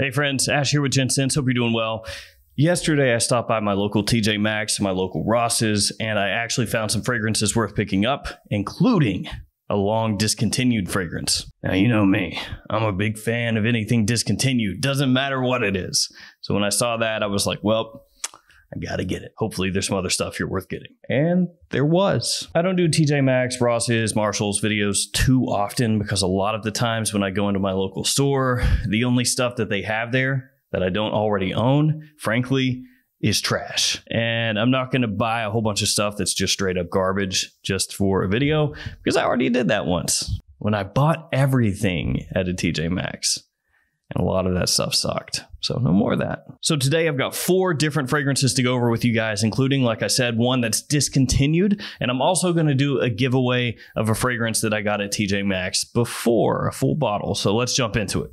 Hey friends, Ash here with Gents. Hope you're doing well. Yesterday I stopped by my local TJ Maxx, my local Ross's, and I actually found some fragrances worth picking up, including a long discontinued fragrance. Now you know me, I'm a big fan of anything discontinued, doesn't matter what it is. So when I saw that, I was like, well, I gotta get it. Hopefully there's some other stuff here worth getting. And there was. I don't do TJ Maxx, Ross's, Marshall's videos too often because a lot of the times when I go into my local store, the only stuff that they have there that I don't already own, frankly, is trash. And I'm not gonna buy a whole bunch of stuff that's just straight up garbage just for a video because I already did that once when I bought everything at a TJ Maxx. And a lot of that stuff sucked. So no more of that. So today I've got 4 different fragrances to go over with you guys, including, like I said, one that's discontinued. And I'm also going to do a giveaway of a fragrance that I got at TJ Maxx before, a full bottle. So let's jump into it.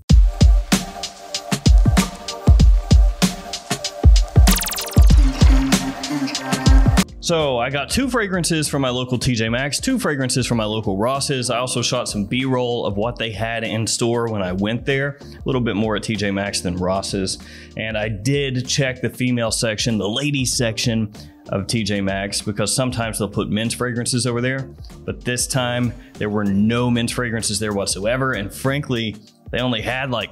So I got 2 fragrances from my local TJ Maxx, 2 fragrances from my local Ross's. I also shot some B-roll of what they had in store when I went there. A little bit more at TJ Maxx than Ross's. And I did check the female section, the ladies section of TJ Maxx, because sometimes they'll put men's fragrances over there. But this time there were no men's fragrances there whatsoever. And frankly, they only had like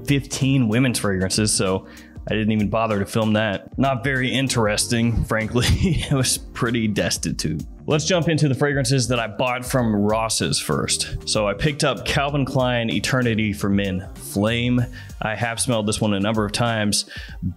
15 women's fragrances. So I didn't even bother to film that. Not very interesting, frankly. It was pretty destitute. Let's jump into the fragrances that I bought from Ross's first. So I picked up Calvin Klein Eternity for Men Flame. I have smelled this one a number of times,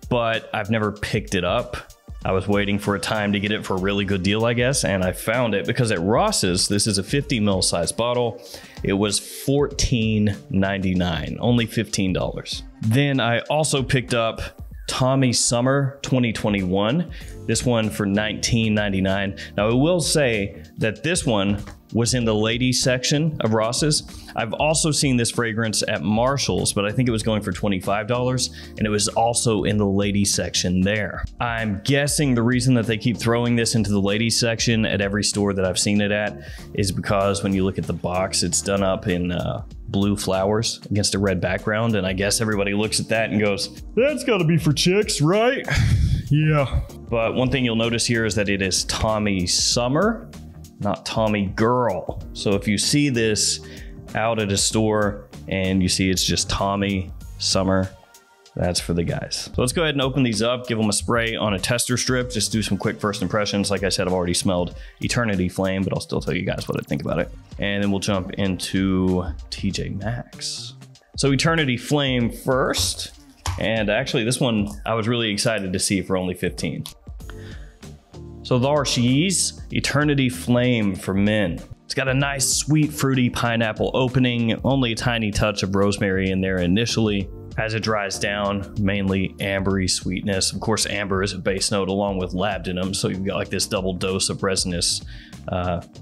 but I've never picked it up. I was waiting for a time to get it for a really good deal, I guess, and I found it because at Ross's, this is a 50 ml size bottle. It was $14.99, only $15. Then I also picked up Tommy Summer 2021, this one for $19.99. Now I will say that this one was in the ladies section of Ross's. I've also seen this fragrance at Marshall's, but I think it was going for $25, and it was also in the ladies section there. I'm guessing the reason that they keep throwing this into the ladies section at every store that I've seen it at is because when you look at the box, it's done up in blue flowers against a red background, and I guess everybody looks at that and goes, that's gotta be for chicks, right? Yeah. But one thing you'll notice here is that it is Tommy Summer, not Tommy Girl. So if you see this out at a store and you see it's just Tommy Summer, that's for the guys. So let's go ahead and open these up, give them a spray on a tester strip, just do some quick first impressions. Like I said, I've already smelled Eternity Flame, but I'll still tell you guys what I think about it. And then we'll jump into TJ Maxx. So Eternity Flame first. And actually this one I was really excited to see for only $15. So there she is, Eternity Flame for Men. It's got a nice sweet fruity pineapple opening, only a tiny touch of rosemary in there initially. As it dries down, mainly ambery sweetness. Of course, amber is a base note along with labdanum, so you've got like this double dose of resinous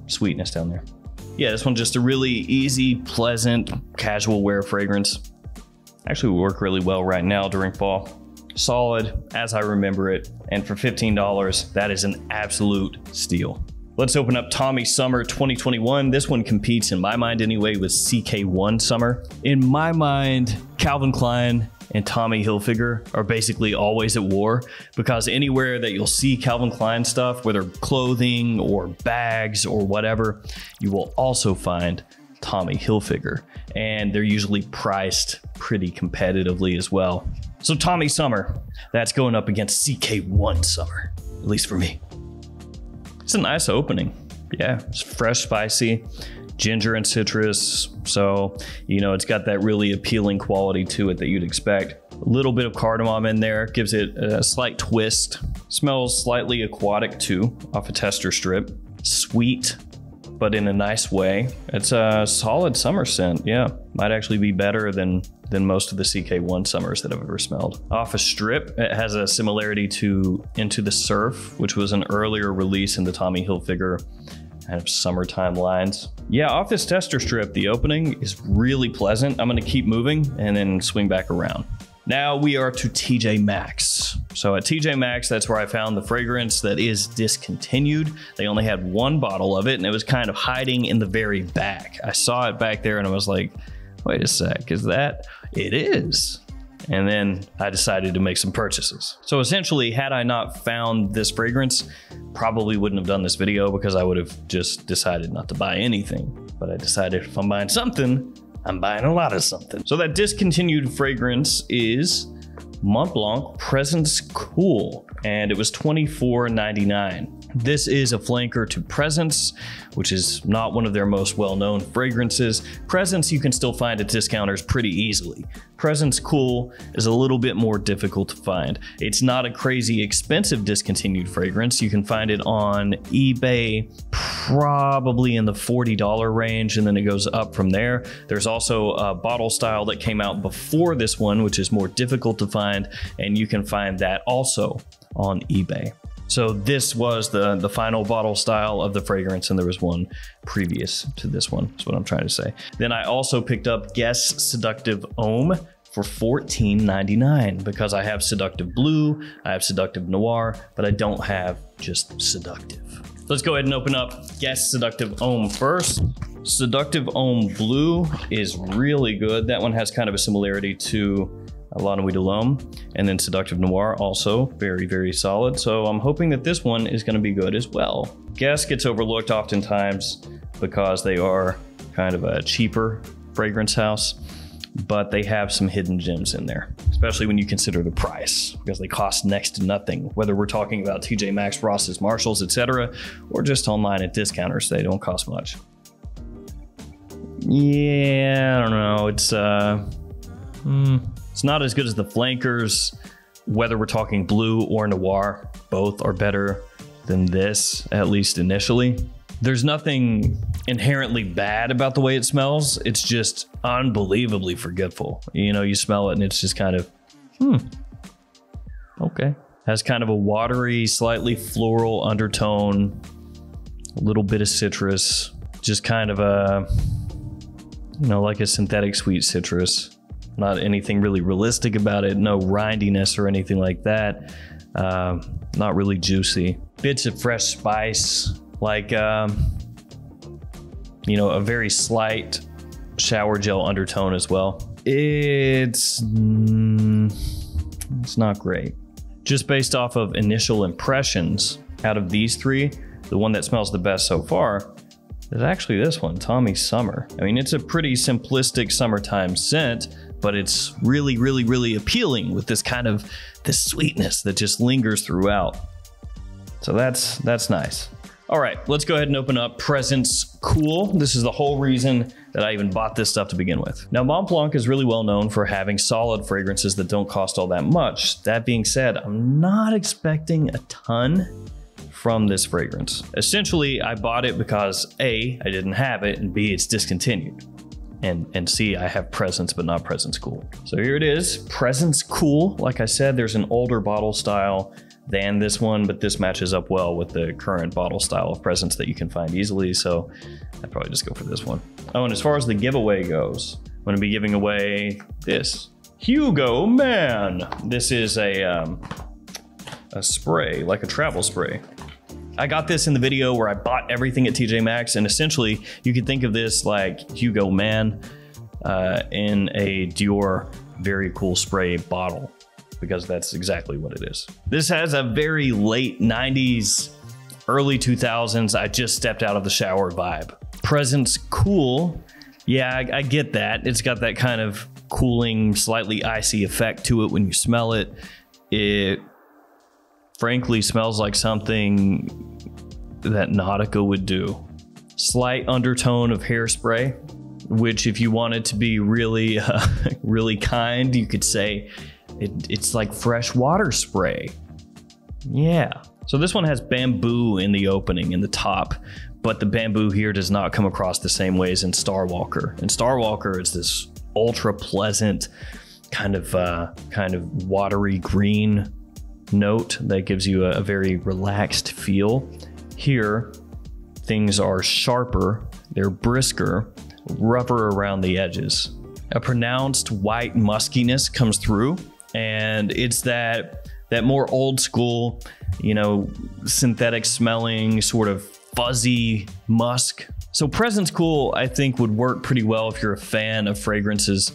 sweetness down there. Yeah, this one's just a really easy, pleasant, casual wear fragrance. Actually would work really well right now during fall. Solid as I remember it, and for $15, that is an absolute steal. Let's open up Tommy Summer 2021. This one competes, in my mind anyway, with CK1 Summer. In my mind, Calvin Klein and Tommy Hilfiger are basically always at war, because anywhere that you'll see Calvin Klein stuff, whether clothing or bags or whatever, you will also find Tommy Hilfiger, and they're usually priced pretty competitively as well. So Tommy Summer, that's going up against CK1 Summer, at least for me. It's a nice opening. Yeah, it's fresh, spicy, ginger and citrus. So, you know, it's got that really appealing quality to it that you'd expect. A little bit of cardamom in there, gives it a slight twist. Smells slightly aquatic too, off a tester strip. Sweet, but in a nice way. It's a solid summer scent, yeah. Might actually be better than most of the CK1 Summers that I've ever smelled. Off a strip, it has a similarity to Into the Surf, which was an earlier release in the Tommy Hilfiger kind of summertime lines. Yeah, off this tester strip, the opening is really pleasant. I'm gonna keep moving and then swing back around. Now we are to TJ Maxx. So at TJ Maxx, that's where I found the fragrance that is discontinued. They only had 1 bottle of it, and it was kind of hiding in the very back. I saw it back there and I was like, wait a sec, is that? It is. And then I decided to make some purchases. So essentially, had I not found this fragrance, probably wouldn't have done this video because I would have just decided not to buy anything. But I decided if I'm buying something, I'm buying a lot of something. So that discontinued fragrance is Mont Blanc Presence Cool, and it was $24.99. This is a flanker to Presence, which is not one of their most well-known fragrances. Presence you can still find at discounters pretty easily. Presence Cool is a little bit more difficult to find. It's not a crazy expensive discontinued fragrance. You can find it on eBay probably in the $40 range, and then it goes up from there. There's also a bottle style that came out before this one, which is more difficult to find, and you can find that also on eBay. So this was the final bottle style of the fragrance, and there was one previous to this one, is what I'm trying to say. Then I also picked up Guess Seductive Ohm for $14.99 because I have Seductive Blue, I have Seductive Noir, but I don't have just Seductive. Let's go ahead and open up Guess Seductive Ohm first. Seductive Ohm Blue is really good. That one has kind of a similarity to La Nuit de l'Homme, and then Seductive Noir also very, very solid. So I'm hoping that this one is going to be good as well. Guess gets overlooked oftentimes because they are kind of a cheaper fragrance house, but they have some hidden gems in there, especially when you consider the price, because they cost next to nothing. Whether we're talking about TJ Maxx, Ross's, Marshalls, etc., or just online at discounters, they don't cost much. Yeah, I don't know. It's not as good as the flankers. Whether we're talking blue or noir, both are better than this, at least initially. There's nothing inherently bad about the way it smells. It's just unbelievably forgetful. You know, you smell it and it's just kind of, okay. Has kind of a watery, slightly floral undertone, a little bit of citrus, just kind of a, you know, like a synthetic sweet citrus. Not anything really realistic about it, no rindiness or anything like that. Not really juicy. Bits of fresh spice, like, you know, a very slight shower gel undertone as well. It's not great. Just based off of initial impressions, out of these three, the one that smells the best so far is actually this one, Tommy Summer. I mean, it's a pretty simplistic summertime scent, but it's really, really, really appealing with this kind of this sweetness that just lingers throughout. So that's nice. All right, let's go ahead and open up Presence Cool. This is the whole reason that I even bought this stuff to begin with. Now, Mont Blanc is really well known for having solid fragrances that don't cost all that much. That being said, I'm not expecting a ton from this fragrance. Essentially, I bought it because A, I didn't have it, and B, it's discontinued. And C, I have Presence, but not Presence Cool. So here it is, Presence Cool. Like I said, there's an older bottle style than this one, but this matches up well with the current bottle style of Presence that you can find easily. So I'd probably just go for this one. Oh, and as far as the giveaway goes, I'm gonna be giving away this Hugo Man. This is a spray, like a travel spray. I got this in the video where I bought everything at TJ Maxx, and essentially you could think of this like Hugo Man in a Dior Very Cool spray bottle, because that's exactly what it is. This has a very late 90s, early 2000s, I just stepped out of the shower vibe. Presence Cool, yeah, I get that. It's got that kind of cooling, slightly icy effect to it when you smell it. It frankly smells like something that Nautica would do. Slight undertone of hairspray, which if you wanted to be really, really kind, you could say it's like fresh water spray. Yeah. So this one has bamboo in the opening, in the top, but the bamboo here does not come across the same way as in Starwalker. In Starwalker, it's this ultra pleasant kind of watery green note that gives you a very relaxed feel. Here, things are sharper, they're brisker, rougher around the edges. A pronounced white muskiness comes through, and it's that more old school, you know, synthetic smelling, sort of fuzzy musk. So Presence Cool, I think, would work pretty well if you're a fan of fragrances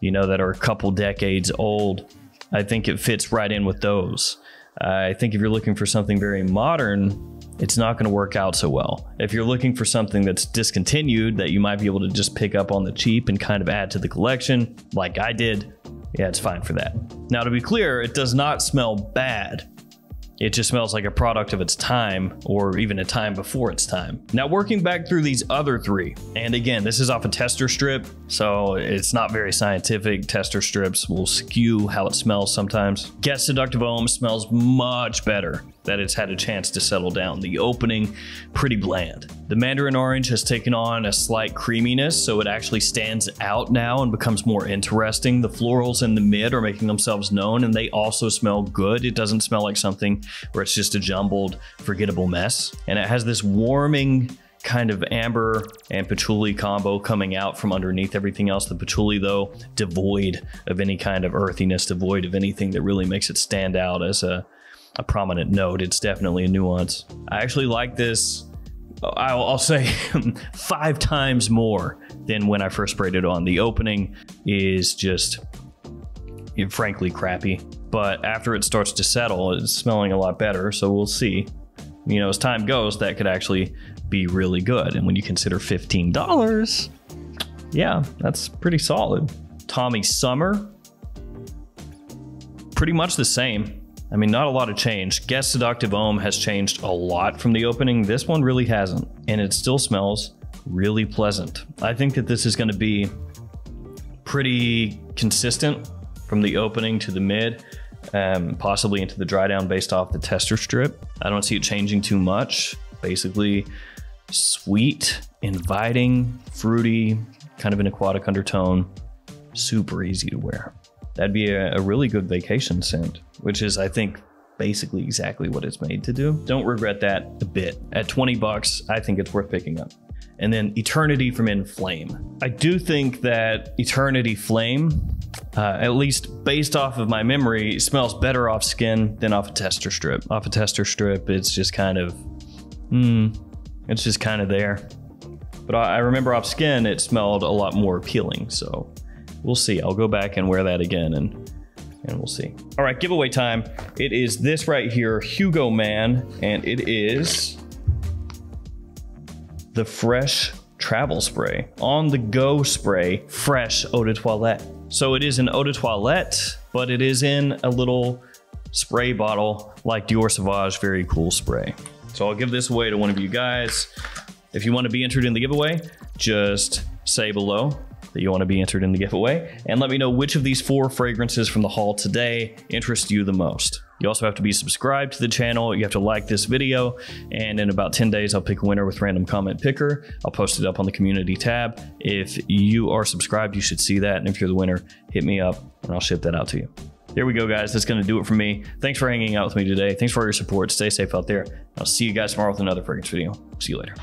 you know, that are a couple decades old, I think it fits right in with those. I think if you're looking for something very modern, it's not going to work out so well. If you're looking for something that's discontinued that you might be able to just pick up on the cheap and kind of add to the collection, like I did, yeah, it's fine for that. Now, to be clear, it does not smell bad. It just smells like a product of its time, or even a time before its time. Now, working back through these other three, and again, this is off a tester strip, so it's not very scientific. Tester strips will skew how it smells sometimes. Guess Seductive Ohm smells much better that it's had a chance to settle down. The opening, pretty bland. The mandarin orange has taken on a slight creaminess, so it actually stands out now and becomes more interesting. The florals in the mid are making themselves known, and they also smell good. It doesn't smell like something where it's just a jumbled, forgettable mess. And it has this warming kind of amber and patchouli combo coming out from underneath everything else. The patchouli, though, devoid of any kind of earthiness, devoid of anything that really makes it stand out as a prominent note. It's definitely a nuance. I actually like this, I'll say 5 times more than when I first sprayed it on. The opening is just, frankly, crappy. But after it starts to settle, it's smelling a lot better, so we'll see. You know, as time goes, that could actually be really good. And when you consider $15, yeah, that's pretty solid. Tommy Summer, pretty much the same. I mean, not a lot of change. Guess Seductive Ohm has changed a lot from the opening. This one really hasn't, and it still smells really pleasant. I think that this is going to be pretty consistent from the opening to the mid, possibly into the dry down based off the tester strip. I don't see it changing too much. Basically, sweet, inviting, fruity, kind of an aquatic undertone, super easy to wear. That'd be a really good vacation scent, which is, I think, basically exactly what it's made to do. Don't regret that a bit. At 20 bucks, I think it's worth picking up. And then Eternity from In Flame. I do think that Eternity Flame, at least based off of my memory, smells better off skin than off a tester strip. Off a tester strip, it's just kind of, it's just kind of there. But I remember off skin, it smelled a lot more appealing, so we'll see. I'll go back and wear that again and we'll see. All right, giveaway time. It is this right here, Hugo Man, and it is the Fresh Travel Spray. On the go spray, fresh eau de toilette. So it is an eau de toilette, but it is in a little spray bottle like Dior Sauvage. Very cool spray. So I'll give this away to one of you guys. If you want to be entered in the giveaway, just say below that you want to be entered in the giveaway, and let me know which of these 4 fragrances from the haul today interest you the most. You also have to be subscribed to the channel, you have to like this video, and in about 10 days I'll pick a winner with random comment picker. I'll post it up on the community tab. If you are subscribed, you should see that, and if you're the winner, hit me up and I'll ship that out to you. There we go, guys. That's going to do it for me. Thanks for hanging out with me today. Thanks for all your support. Stay safe out there. I'll see you guys tomorrow with another fragrance video. See you later.